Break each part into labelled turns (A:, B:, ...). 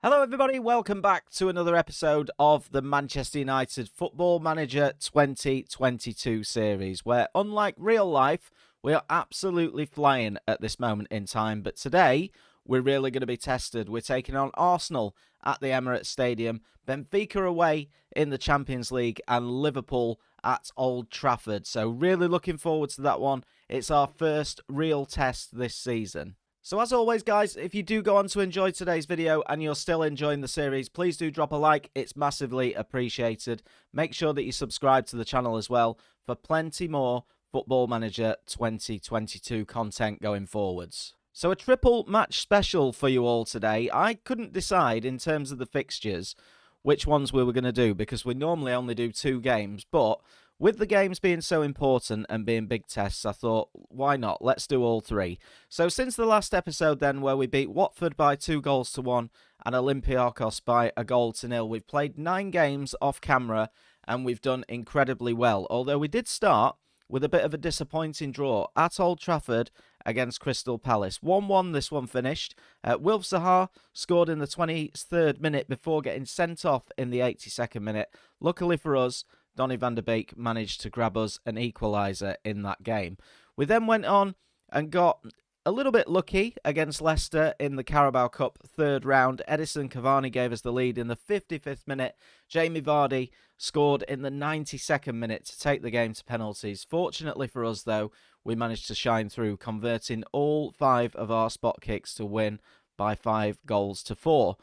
A: Hello everybody, welcome back to another episode of the Manchester United Football Manager 2022 series, where unlike real life, we are absolutely flying at this moment in time, but today we're really going to be tested. We're taking on Arsenal at the Emirates Stadium, Benfica away in the Champions League, and Liverpool at Old Trafford. So really looking forward to that one. It's our first real test this season. So as always, guys, if you do go on to enjoy today's video and you're still enjoying the series, please do drop a like. It's massively appreciated. Make sure that you subscribe to the channel as well for plenty more Football Manager 2022 content going forwards. So a triple match special for you all today. I couldn't decide in terms of the fixtures which ones we were going to do because we normally only do 2 games, but with the games being so important and being big tests, I thought, why not? Let's do all 3. So since the last episode then, where we beat Watford by 2-1 and Olympiacos by 1-0, we've played 9 games off camera and we've done incredibly well. Although we did start with a bit of a disappointing draw at Old Trafford against Crystal Palace. 1-1 this one finished. Wilf Zaha scored in the 23rd minute before getting sent off in the 82nd minute. Luckily for us, Donny van der Beek managed to grab us an equaliser in that game. We then went on and got a little bit lucky against Leicester in the Carabao Cup 3rd round. Edison Cavani gave us the lead in the 55th minute. Jamie Vardy scored in the 92nd minute to take the game to penalties. Fortunately for us, though, we managed to shine through, converting all 5 of our spot kicks to win by 5-4.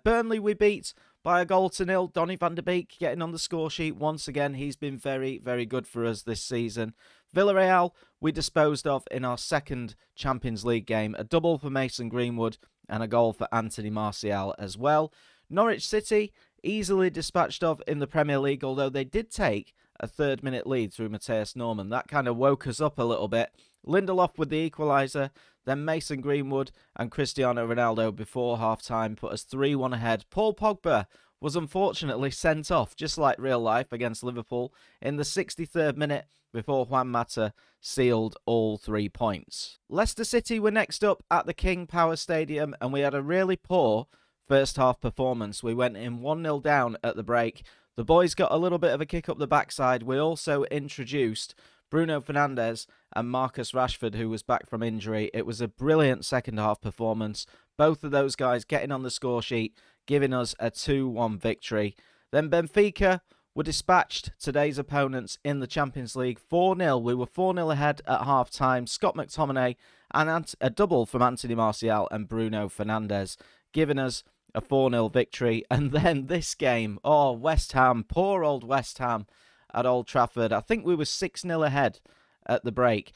A: Burnley we beat by 1-0. Donny van der Beek getting on the score sheet once again. He's been very, very good for us this season. Villarreal we disposed of in our second Champions League game. A double for Mason Greenwood and a goal for Anthony Martial as well. Norwich City easily dispatched of in the Premier League, although they did take a 3rd-minute lead through Matthias Norman. That kind of woke us up a little bit. Lindelof with the equaliser, then Mason Greenwood and Cristiano Ronaldo before half-time put us 3-1 ahead. Paul Pogba was unfortunately sent off, just like real life, against Liverpool in the 63rd minute before Juan Mata sealed all 3 points. Leicester City were next up at the King Power Stadium, and we had a really poor first half performance. We went in 1-0 down at the break. The boys got a little bit of a kick up the backside. We also introduced Bruno Fernandes and Marcus Rashford, who was back from injury. It was a brilliant second half performance. Both of those guys getting on the score sheet, giving us a 2-1 victory. Then Benfica were dispatched, today's opponents in the Champions League, 4-0. We were 4-0 ahead at half-time. Scott McTominay and a double from Anthony Martial and Bruno Fernandes, giving us a 4-0 victory. And then this game, West Ham, poor old West Ham at Old Trafford. I think we were 6-0 ahead at the break.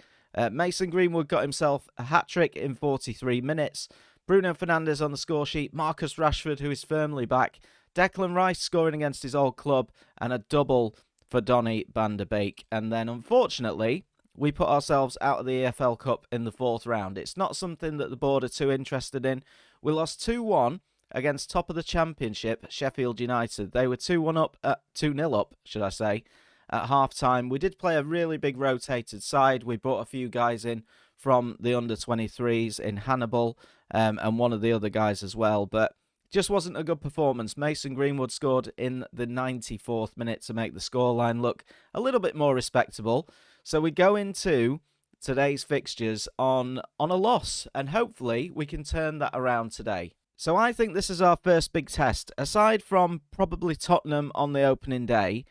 A: Mason Greenwood got himself a hat-trick in 43 minutes. Bruno Fernandes on the score sheet. Marcus Rashford, who is firmly back. Declan Rice scoring against his old club. And a double for Donny van der Beek. And then, unfortunately, we put ourselves out of the EFL Cup in the 4th round. It's not something that the board are too interested in. We lost 2-1 against top of the Championship, Sheffield United. They were 2-0 up, should I say, at half-time. We did play a really big rotated side. We brought a few guys in from the under-23s in Hannibal and one of the other guys as well, but just wasn't a good performance. Mason Greenwood scored in the 94th minute to make the scoreline look a little bit more respectable. So we go into today's fixtures on a loss, and hopefully we can turn that around today. So I think this is our first big test. Aside from probably Tottenham on the opening day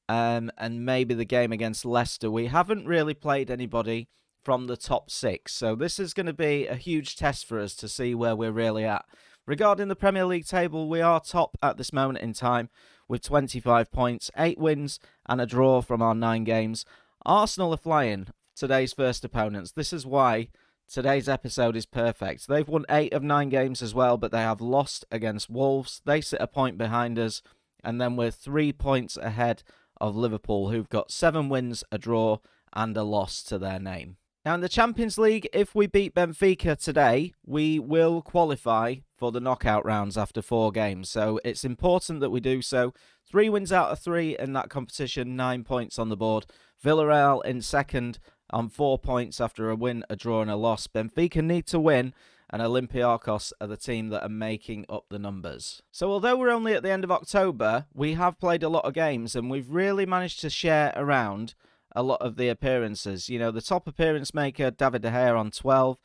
A: and maybe the game against Leicester, we haven't really played anybody from the top 6. So this is going to be a huge test for us to see where we're really at. Regarding the Premier League table, we are top at this moment in time with 25 points, 8 wins and a draw from our 9 games. Arsenal are flying, today's first opponents. This is why today's episode is perfect. They've won 8 of 9 games as well, but they have lost against Wolves. They sit a point behind us, and then we're 3 points ahead of Liverpool, who've got 7 wins, a draw and a loss to their name. Now, in the Champions League, if we beat Benfica today, we will qualify for the knockout rounds after 4 games. So it's important that we do so. 3 wins out of 3 in that competition, 9 points on the board. Villarreal in second on 4 points after a win, a draw and a loss. Benfica need to win and Olympiacos are the team that are making up the numbers. So although we're only at the end of October, we have played a lot of games and we've really managed to share around a lot of the appearances. You know, the top appearance maker, David De Gea on 12,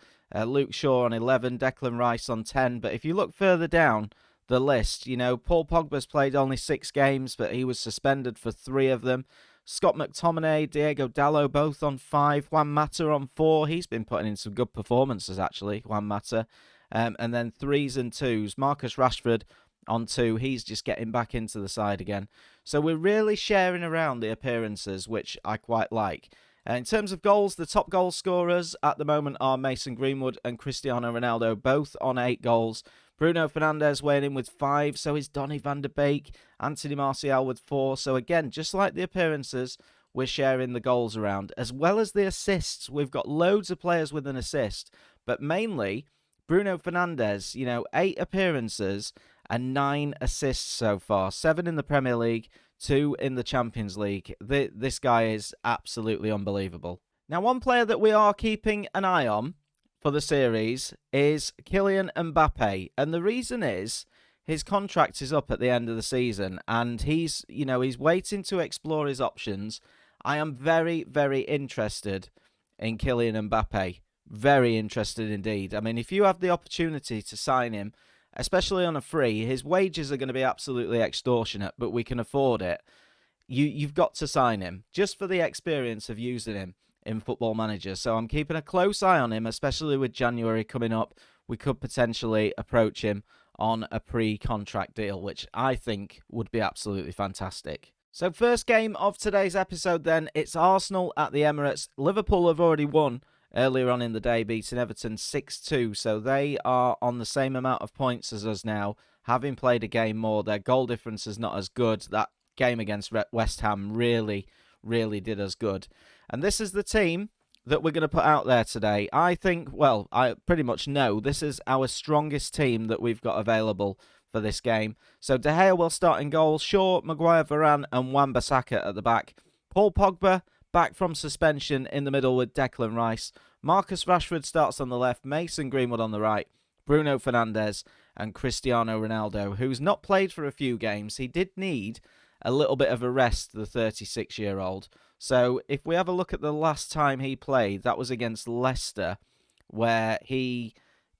A: Luke Shaw on 11, Declan Rice on 10. But if you look further down the list, you know, Paul Pogba's played only 6 games, but he was suspended for 3 of them. Scott McTominay, Diego Dallo, both on 5. Juan Mata on 4. He's been putting in some good performances, actually, Juan Mata. And then 3s and 2s. Marcus Rashford on 2. He's just getting back into the side again. So we're really sharing around the appearances, which I quite like. In terms of goals, the top goal scorers at the moment are Mason Greenwood and Cristiano Ronaldo, both on 8 goals. Bruno Fernandes weighing in with 5, so is Donny van de Beek. Anthony Martial with 4. So again, just like the appearances, we're sharing the goals around, as well as the assists. We've got loads of players with an assist, but mainly Bruno Fernandes, you know, 8 appearances and 9 assists so far. 7 in the Premier League, 2 in the Champions League. This guy is absolutely unbelievable. Now, one player that we are keeping an eye on for the series is Kylian Mbappe, and the reason is his contract is up at the end of the season, and he's waiting to explore his options. I am very, very interested in Kylian Mbappe. Very interested indeed. I mean, if you have the opportunity to sign him, especially on a free, his wages are going to be absolutely extortionate, but we can afford it. You've got to sign him just for the experience of using him in Football Manager. So I'm keeping a close eye on him, especially with January coming up. We could potentially approach him on a pre-contract deal, which I think would be absolutely fantastic. So first game of today's episode then, it's Arsenal at the Emirates. Liverpool have already won earlier on in the day, beating Everton 6-2. So they are on the same amount of points as us now, having played a game more. Their goal difference is not as good. That game against West Ham really did us good. And this is the team that we're going to put out there today. I think, well, I pretty much know this is our strongest team that we've got available for this game. So De Gea will start in goal. Shaw, Maguire, Varane and Wan-Bissaka at the back. Paul Pogba back from suspension in the middle with Declan Rice. Marcus Rashford starts on the left. Mason Greenwood on the right. Bruno Fernandes and Cristiano Ronaldo, who's not played for a few games. He did need a little bit of a rest, the 36-year-old. So if we have a look at the last time he played, that was against Leicester, where he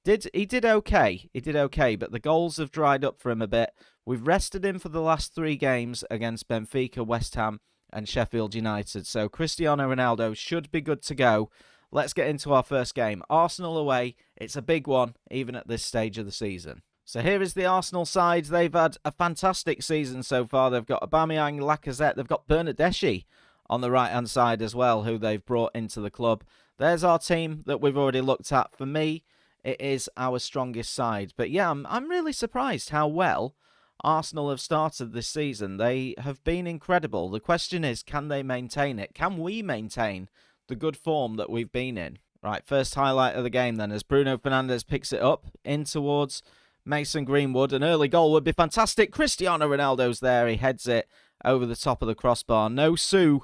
A: did okay. He did okay, but the goals have dried up for him a bit. We've rested him for the last 3 games against Benfica, West Ham and Sheffield United. So Cristiano Ronaldo should be good to go. Let's get into our first game. Arsenal away. It's a big one, even at this stage of the season. So here is the Arsenal side. They've had a fantastic season so far. They've got Aubameyang, Lacazette. They've got Bernardeschi on the right-hand side as well, who they've brought into the club. There's our team that we've already looked at. For me, it is our strongest side. But yeah, I'm really surprised how well Arsenal have started this season. They have been incredible. The question is, can they maintain it? Can we maintain the good form that we've been in? Right, first highlight of the game then, as Bruno Fernandes picks it up in towards Mason Greenwood. An early goal would be fantastic. Cristiano Ronaldo's there. He heads it over the top of the crossbar. No Sue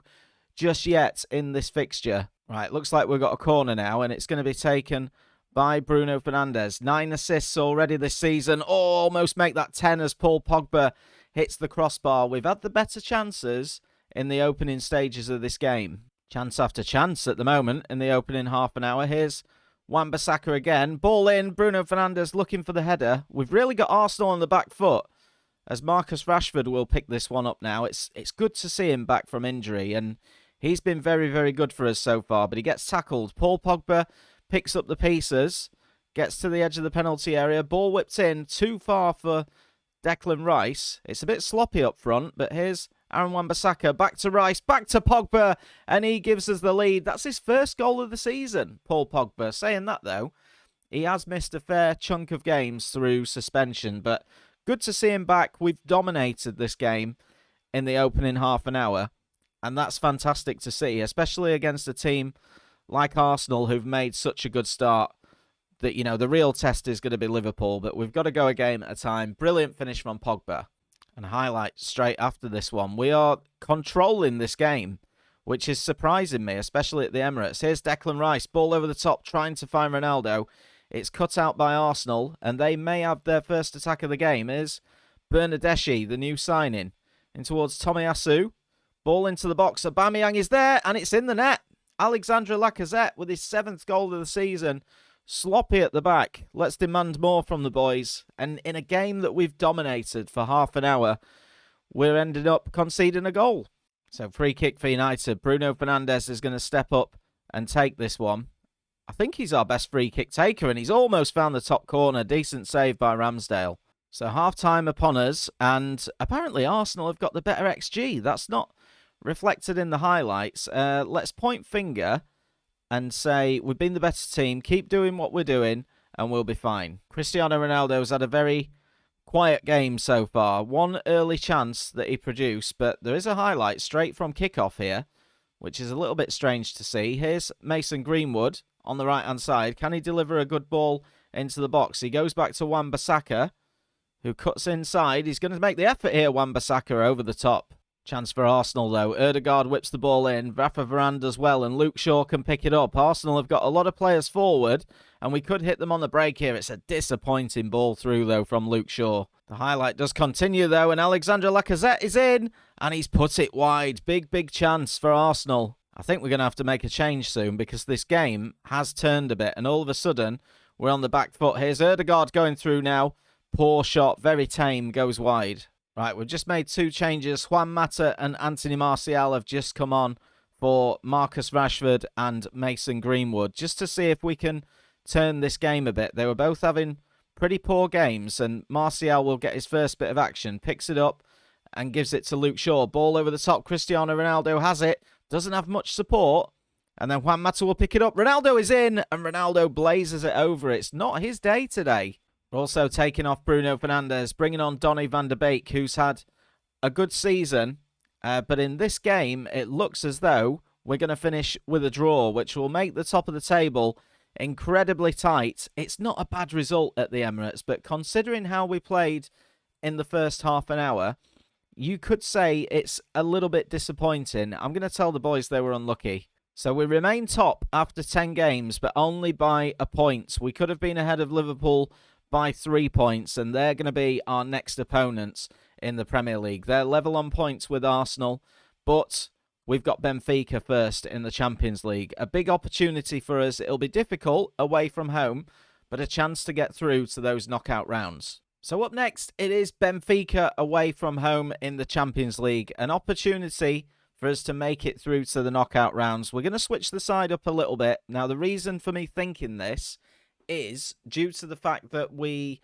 A: just yet in this fixture. Right, looks like we've got a corner now, and it's going to be taken by Bruno Fernandes. 9 assists already this season. Oh, almost make that 10 as Paul Pogba hits the crossbar. We've had the better chances in the opening stages of this game. Chance after chance at the moment in the opening half an hour. Here's Wan-Bissaka again. Ball in. Bruno Fernandes looking for the header. We've really got Arsenal on the back foot, as Marcus Rashford will pick this one up now. It's good to see him back from injury, and he's been very, very good for us so far, but he gets tackled. Paul Pogba picks up the pieces, gets to the edge of the penalty area. Ball whipped in, too far for Declan Rice. It's a bit sloppy up front, but here's Aaron Wan-Bissaka, back to Rice, back to Pogba, and he gives us the lead. That's his first goal of the season, Paul Pogba. Saying that, though, he has missed a fair chunk of games through suspension, but good to see him back. We've dominated this game in the opening half an hour, and that's fantastic to see, especially against a team like Arsenal who've made such a good start. That, you know, the real test is going to be Liverpool, but we've got to go a game at a time. Brilliant finish from Pogba. And highlight straight after this one. We are controlling this game, which is surprising me, especially at the Emirates. Here's Declan Rice, ball over the top, trying to find Ronaldo. It's cut out by Arsenal, and they may have their first attack of the game. Here's Bernardeschi, the new signing, in towards Tomiyasu. Ball into the box. Aubameyang is there, and it's in the net. Alexandre Lacazette with his 7th goal of the season. Sloppy at the back. Let's demand more from the boys. And in a game that we've dominated for half an hour, we're ended up conceding a goal. So free kick for United. Bruno Fernandes is going to step up and take this one. I think he's our best free kick taker, and he's almost found the top corner. Decent save by Ramsdale. So half-time upon us, and apparently Arsenal have got the better XG. That's not reflected in the highlights. Let's point finger and say we've been the better team. Keep doing what we're doing, and we'll be fine. Cristiano Ronaldo's had a very quiet game so far. One early chance that he produced, but there is a highlight straight from kickoff here, which is a little bit strange to see. Here's Mason Greenwood on the right-hand side. Can he deliver a good ball into the box? He goes back to Wan-Bissaka, who cuts inside. He's going to make the effort here, Wan-Bissaka, over the top. Chance for Arsenal, though. Ødegaard whips the ball in. Rafa Varane does well, and Luke Shaw can pick it up. Arsenal have got a lot of players forward, and we could hit them on the break here. It's a disappointing ball through, though, from Luke Shaw. The highlight does continue, though, and Alexandre Lacazette is in, and he's put it wide. Big chance for Arsenal. I think we're going to have to make a change soon, because this game has turned a bit, and all of a sudden, we're on the back foot. Here's Ødegaard going through now. Poor shot, very tame, goes wide. Right, we've just made 2 changes. Juan Mata and Anthony Martial have just come on for Marcus Rashford and Mason Greenwood, just to see if we can turn this game a bit. They were both having pretty poor games, and Martial will get his first bit of action, picks it up and gives it to Luke Shaw. Ball over the top. Cristiano Ronaldo has it, doesn't have much support, and then Juan Mata will pick it up. Ronaldo is in, and Ronaldo blazes it over. It's not his day today. We're also taking off Bruno Fernandes, bringing on Donny van de Beek, who's had a good season. But in this game, it looks as though we're going to finish with a draw, which will make the top of the table incredibly tight. It's not a bad result at the Emirates, but considering how we played in the first half an hour, you could say it's a little bit disappointing. I'm going to tell the boys they were unlucky. So we remain top after 10 games, but only by a point. We could have been ahead of Liverpool by 3 points, and they're going to be our next opponents in the Premier League. They're level on points with Arsenal, but we've got Benfica first in the Champions League. A big opportunity for us. It'll be difficult away from home, but a chance to get through to those knockout rounds. So up next, it is Benfica away from home in the Champions League. An opportunity for us to make it through to the knockout rounds. We're going to switch the side up a little bit. Now, the reason for me thinking this is due to the fact that we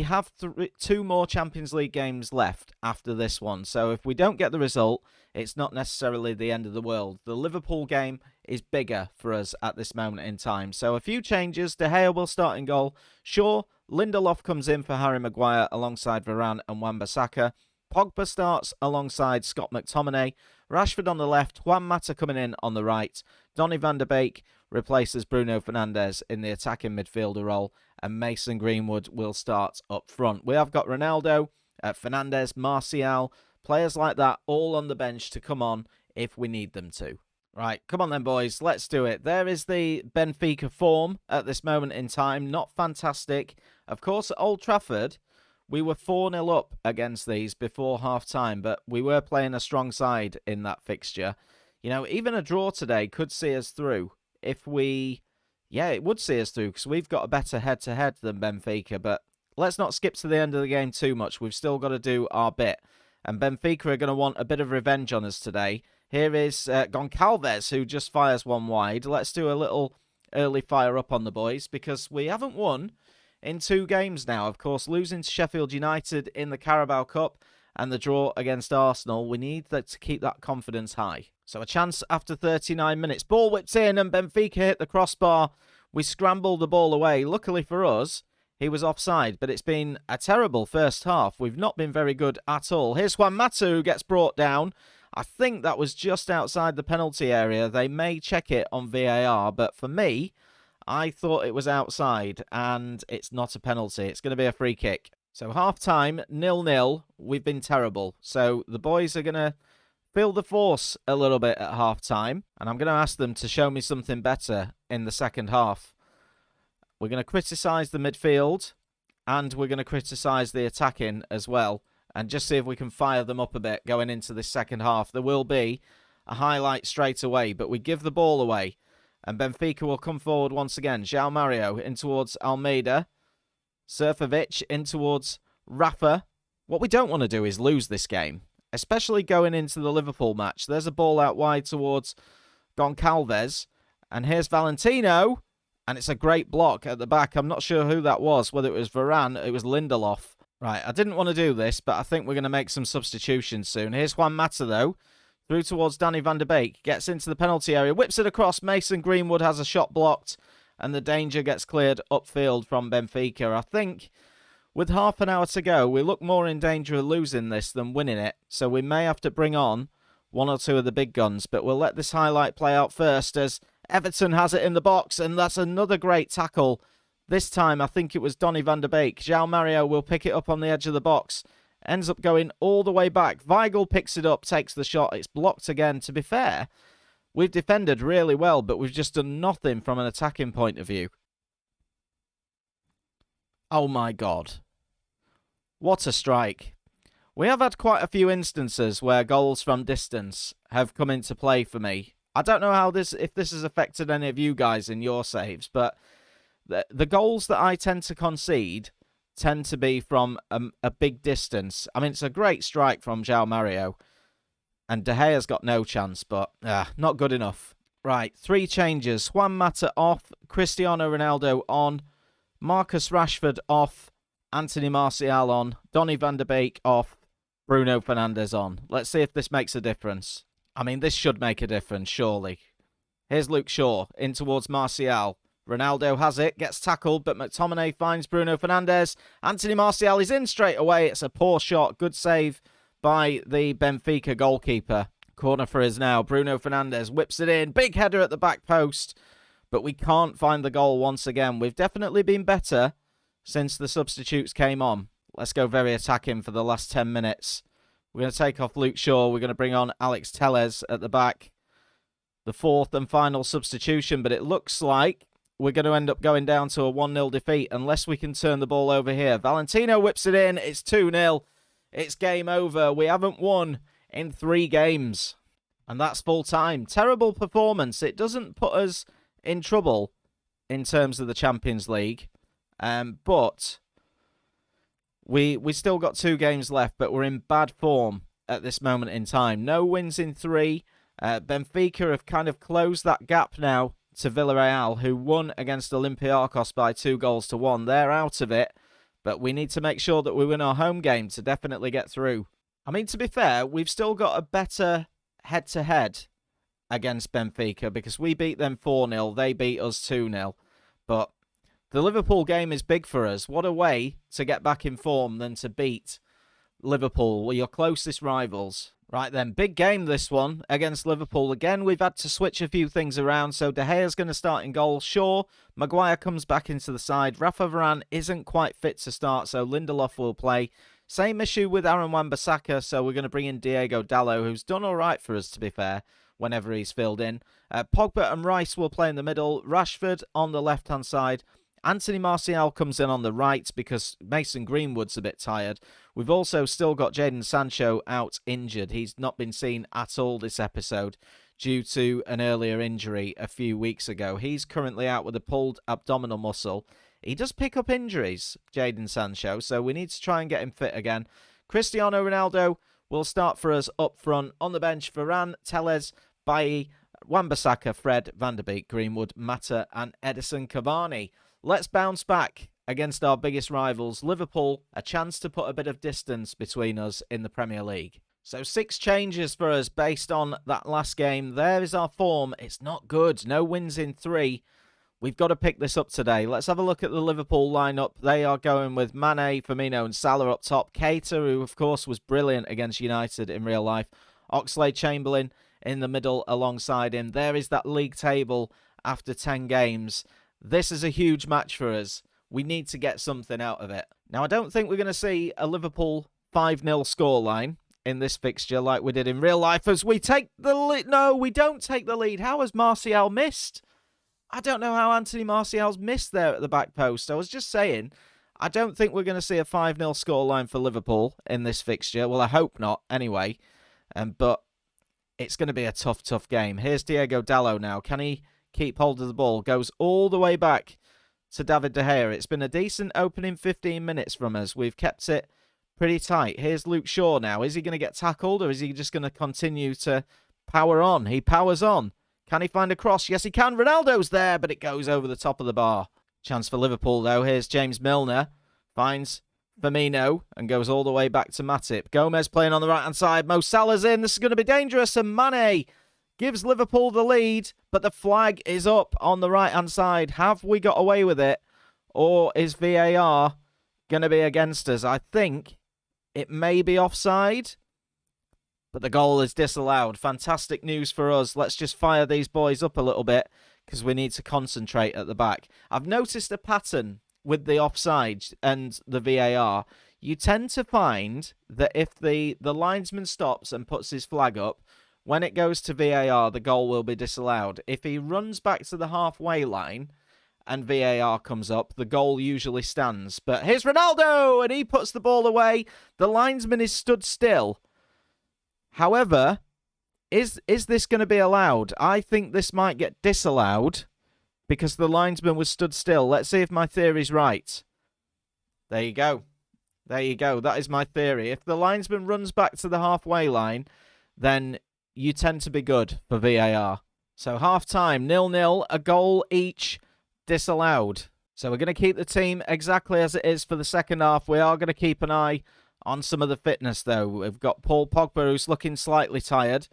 A: have 2 more Champions League games left after this one. So if we don't get the result, it's not necessarily the end of the world. The Liverpool game is bigger for us at this moment in time. So a few changes. De Gea will start in goal. Sure, Lindelof comes in for Harry Maguire alongside Varane and Wan-Bissaka. Pogba starts alongside Scott McTominay. Rashford on the left. Juan Mata coming in on the right. Donny van de Beek replaces Bruno Fernandes in the attacking midfielder role, and Mason Greenwood will start up front. We have got Ronaldo, Fernandes, Martial, players like that all on the bench to come on if we need them to. Right, come on then, boys. Let's do it. There is the Benfica form at this moment in time. Not fantastic. Of course, at Old Trafford, we were 4-0 up against these before half-time, but we were playing a strong side in that fixture. You know, even a draw today could see us through. If we, it would see us through because we've got a better head-to-head than Benfica. But let's not skip to the end of the game too much. We've still got to do our bit. And Benfica are going to want a bit of revenge on us today. Here is Goncalves, who just fires one wide. Let's do a little early fire up on the boys because we haven't won in 2 games now. Of course, losing to Sheffield United in the Carabao Cup and the draw against Arsenal. We need to keep that confidence high. So a chance after 39 minutes. Ball whipped in and Benfica hit the crossbar. We scrambled the ball away. Luckily for us, he was offside, but it's been a terrible first half. We've not been very good at all. Here's Juan Mata who gets brought down. I think that was just outside the penalty area. They may check it on VAR, but for me, I thought it was outside, and it's not a penalty. It's going to be a free kick. So half-time, 0-0. We've been terrible. So the boys are going to feel the force a little bit at half-time, and I'm going to ask them to show me something better in the second half. We're going to criticise the midfield, and we're going to criticise the attacking as well, and just see if we can fire them up a bit going into this second half. There will be a highlight straight away, but we give the ball away, and Benfica will come forward once again. João Mario in towards Almeida. Surfovic in towards Rafa. What we don't want to do is lose this game, especially going into the Liverpool match. There's a ball out wide towards Goncalves, and here's Valentino, and it's a great block at the back. I'm not sure who that was, whether it was Varane, it was Lindelof. Right, I didn't want to do this, but I think we're going to make some substitutions soon. Here's Juan Mata, though, through towards Danny van der Beek, gets into the penalty area, whips it across. Mason Greenwood has a shot blocked, and the danger gets cleared upfield from Benfica. I think with half an hour to go, we look more in danger of losing this than winning it, so we may have to bring on one or two of the big guns, but we'll let this highlight play out first as Everton has it in the box, and that's another great tackle. This time, I think it was Donny van der Beek. João Mario will pick it up on the edge of the box. Ends up going all the way back. Weigl picks it up, takes the shot. It's blocked again. To be fair, we've defended really well, but we've just done nothing from an attacking point of view. Oh my God. What a strike. We have had quite a few instances where goals from distance have come into play for me. I don't know if this has affected any of you guys in your saves, but the goals that I tend to concede tend to be from a big distance. I mean, it's a great strike from João Mario, and De Gea's got no chance, but not good enough. Right, 3 changes. Juan Mata off, Cristiano Ronaldo on, Marcus Rashford off, Anthony Martial on, Donny van der Beek off, Bruno Fernandes on. Let's see if this makes a difference. I mean, this should make a difference, surely. Here's Luke Shaw in towards Martial. Ronaldo has it, gets tackled, but McTominay finds Bruno Fernandes. Anthony Martial is in straight away. It's a poor shot. Good save by the Benfica goalkeeper. Corner for us now. Bruno Fernandes whips it in. Big header at the back post, but we can't find the goal once again. We've definitely been better since the substitutes came on. Let's go very attacking for the last 10 minutes. We're going to take off Luke Shaw. We're going to bring on Alex Telles at the back. The 4th and final substitution, but it looks like we're going to end up going down to a 1-0 defeat unless we can turn the ball over here. Valentino whips it in. It's 2-0. It's game over. We haven't won in 3 games. And that's full time. Terrible performance. It doesn't put us in trouble in terms of the Champions League. But we still got 2 games left, but we're in bad form at this moment in time. No wins in 3. Benfica have kind of closed that gap now to Villarreal, who won against Olympiacos by 2-1. They're out of it, but we need to make sure that we win our home game to definitely get through. I mean, to be fair, we've still got a better head-to-head against Benfica because we beat them 4-0, they beat us 2-0. But the Liverpool game is big for us. What a way to get back in form than to beat Liverpool, your closest rivals. Right then, big game this one against Liverpool. Again, we've had to switch a few things around. So De Gea's going to start in goal. Shaw, Maguire comes back into the side. Rafa Varane isn't quite fit to start, so Lindelof will play. Same issue with Aaron Wan-Bissaka, so we're going to bring in Diego Dallo, who's done all right for us, to be fair, whenever he's filled in. Pogba and Rice will play in the middle. Rashford on the left-hand side. Anthony Martial comes in on the right because Mason Greenwood's a bit tired. We've also still got Jadon Sancho out injured. He's not been seen at all this episode due to an earlier injury a few weeks ago. He's currently out with a pulled abdominal muscle. He does pick up injuries, Jadon Sancho, so we need to try and get him fit again. Cristiano Ronaldo will start for us up front. On the bench, Varane, Telles, Bailly, Wan-Bissaka, Fred, Van der Beek, Greenwood, Mata and Edison Cavani. Let's bounce back against our biggest rivals, Liverpool, a chance to put a bit of distance between us in the Premier League. So 6 changes for us based on that last game. There is our form. It's not good. No wins in 3. We've got to pick this up today. Let's have a look at the Liverpool lineup. They are going with Mane, Firmino and Salah up top. Keita, who of course was brilliant against United in real life. Oxlade-Chamberlain in the middle alongside him. There is that league table after 10 games. This is a huge match for us. We need to get something out of it. Now, I don't think we're going to see a Liverpool 5-0 scoreline in this fixture like we did in real life as we take the lead. No, we don't take the lead. How has Martial missed? I don't know how Anthony Martial's missed there at the back post. I was just saying, I don't think we're going to see a 5-0 scoreline for Liverpool in this fixture. Well, I hope not, anyway. But it's going to be a tough game. Here's Diego Dalot now. Can he keep hold of the ball? Goes all the way back to David De Gea. It's been a decent opening 15 minutes from us. We've kept it pretty tight. Here's Luke Shaw now. Is he going to get tackled, or is he just going to continue to power on? He powers on. Can he find a cross? Yes, he can. Ronaldo's there, but it goes over the top of the bar. Chance for Liverpool, though. Here's James Milner. Finds Firmino and goes all the way back to Matip. Gomez playing on the right-hand side. Mo Salah's in. This is going to be dangerous. And Mane gives Liverpool the lead, but the flag is up on the right-hand side. Have we got away with it? Or is VAR going to be against us? I think it may be offside, but the goal is disallowed. Fantastic news for us. Let's just fire these boys up a little bit because we need to concentrate at the back. I've noticed a pattern with the offside and the VAR. You tend to find that if the linesman stops and puts his flag up, when it goes to VAR, the goal will be disallowed. If he runs back to the halfway line and VAR comes up, the goal usually stands. But here's Ronaldo, and he puts the ball away. The linesman is stood still. However, is this going to be allowed? I think this might get disallowed because the linesman was stood still. Let's see if my theory's right. There you go. There you go. That is my theory. If the linesman runs back to the halfway line, then you tend to be good for VAR. So half-time, 0-0, a goal each, disallowed. So we're going to keep the team exactly as it is for the second half. We are going to keep an eye on some of the fitness, though. We've got Paul Pogba, who's looking slightly tired,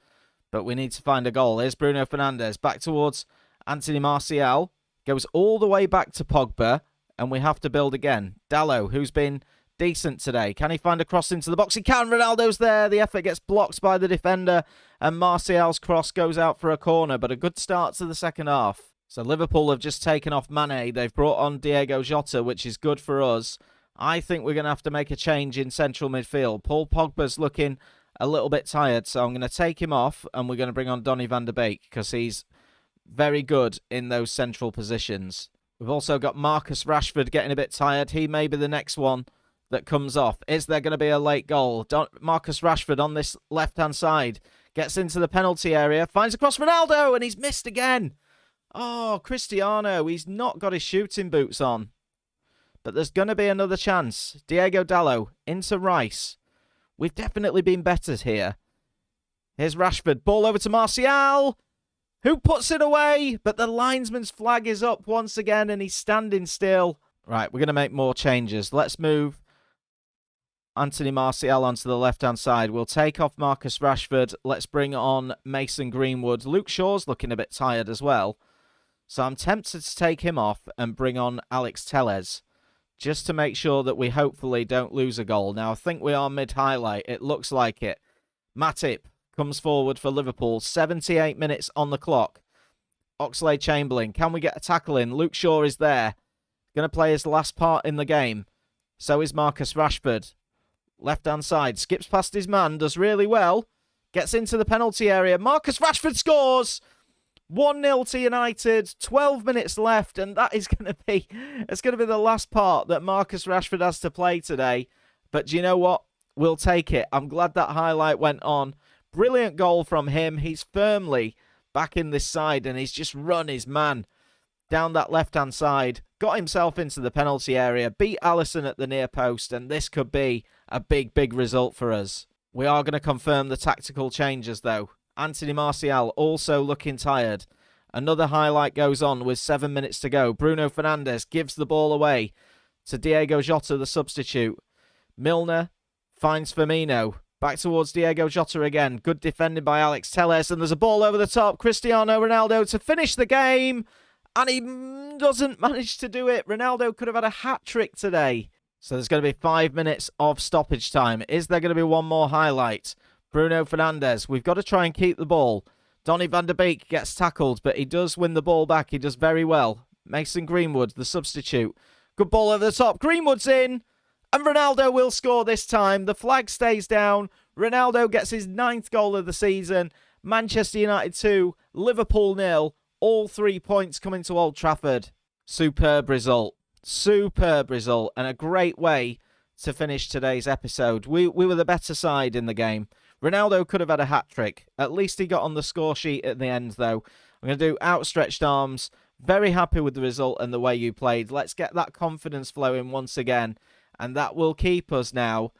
A: but we need to find a goal. Here's Bruno Fernandes, back towards Anthony Martial. Goes all the way back to Pogba, and we have to build again. Dalot, who's been decent today. Can he find a cross into the box? He can. Ronaldo's there. The effort gets blocked by the defender, and Martial's cross goes out for a corner, but a good start to the second half. So Liverpool have just taken off Mane. They've brought on Diego Jota, which is good for us. I think we're going to have to make a change in central midfield. Paul Pogba's looking a little bit tired, so I'm going to take him off, and we're going to bring on Donny van de Beek because he's very good in those central positions. We've also got Marcus Rashford getting a bit tired. He may be the next one that comes off. Is there going to be a late goal? Marcus Rashford on this left-hand side gets into the penalty area, finds across Ronaldo, and he's missed again. Oh, Cristiano, he's not got his shooting boots on. But there's going to be another chance. Diego Dalot into Rice. We've definitely been better here. Here's Rashford. Ball over to Martial, who puts it away. But the linesman's flag is up once again, and he's standing still. Right, we're going to make more changes. Let's move Anthony Martial onto the left-hand side. We'll take off Marcus Rashford. Let's bring on Mason Greenwood. Luke Shaw's looking a bit tired as well. So I'm tempted to take him off and bring on Alex Telles, just to make sure that we hopefully don't lose a goal. Now, I think we are mid-highlight. It looks like it. Matip comes forward for Liverpool. 78 minutes on the clock. Oxlade-Chamberlain. Can we get a tackle in? Luke Shaw is there. Going to play his last part in the game. So is Marcus Rashford. Left-hand side. Skips past his man. Does really well. Gets into the penalty area. Marcus Rashford scores! 1-0 to United, 12 minutes left, and that is going to be the last part that Marcus Rashford has to play today. But do you know what? We'll take it. I'm glad that highlight went on. Brilliant goal from him. He's firmly back in this side, and he's just run his man down that left-hand side, got himself into the penalty area, beat Alisson at the near post, and this could be a big result for us. We are going to confirm the tactical changes, though. Anthony Martial also looking tired. Another highlight goes on with 7 minutes to go. Bruno Fernandes gives the ball away to Diego Jota, the substitute. Milner finds Firmino. Back towards Diego Jota again. Good defending by Alex Telles. And there's a ball over the top. Cristiano Ronaldo to finish the game. And he doesn't manage to do it. Ronaldo could have had a hat-trick today. So there's going to be 5 minutes of stoppage time. Is there going to be one more highlight? Bruno Fernandes. We've got to try and keep the ball. Donny van de Beek gets tackled, but he does win the ball back. He does very well. Mason Greenwood, the substitute. Good ball over the top. Greenwood's in. And Ronaldo will score this time. The flag stays down. Ronaldo gets his 9th goal of the season. Manchester United 2, Liverpool 0. All 3 points coming to Old Trafford. Superb result. Superb result. And a great way to finish today's episode. We were the better side in the game. Ronaldo could have had a hat-trick. At least he got on the score sheet at the end, though. I'm going to do outstretched arms. Very happy with the result and the way you played. Let's get that confidence flowing once again. And that will keep us now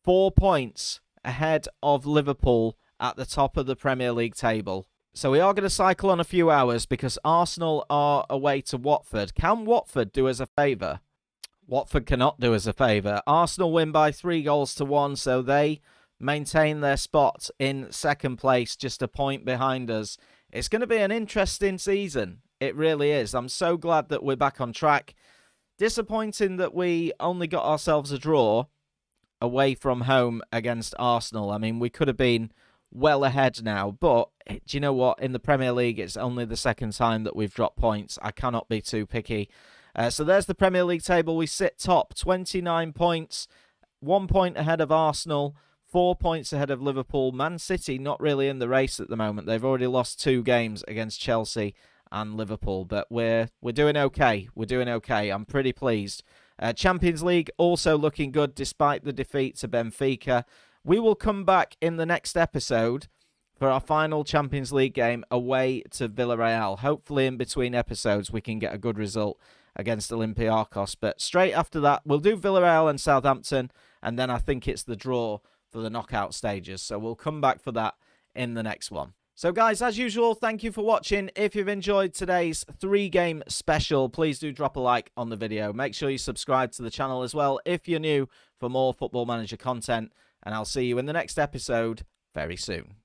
A: 4 points ahead of Liverpool at the top of the Premier League table. So we are going to cycle on a few hours because Arsenal are away to Watford. Can Watford do us a favour? Watford cannot do us a favour. Arsenal win by 3-1, so they maintain their spot in second place, just a point behind us. It's going to be an interesting season. It really is. I'm so glad that we're back on track. Disappointing that we only got ourselves a draw away from home against Arsenal. I mean, we could have been well ahead now, but do you know what? In the Premier League, it's only the second time that we've dropped points. I cannot be too picky. So there's the Premier League table. We sit top, 29 points, 1 point ahead of Arsenal, 4 points ahead of Liverpool. Man City not really in the race at the moment. They've already lost 2 games against Chelsea and Liverpool, but we're doing okay. We're doing okay. I'm pretty pleased. Champions League also looking good despite the defeat to Benfica. We will come back in the next episode for our final Champions League game away to Villarreal. Hopefully in between episodes we can get a good result against Olympiacos. But straight after that, we'll do Villarreal and Southampton, and then I think it's the draw for the knockout stages. So we'll come back for that in the next one. So guys, as usual, thank you for watching. If you've enjoyed today's 3-game special, please do drop a like on the video. Make sure you subscribe to the channel as well if you're new for more Football Manager content. And I'll see you in the next episode very soon.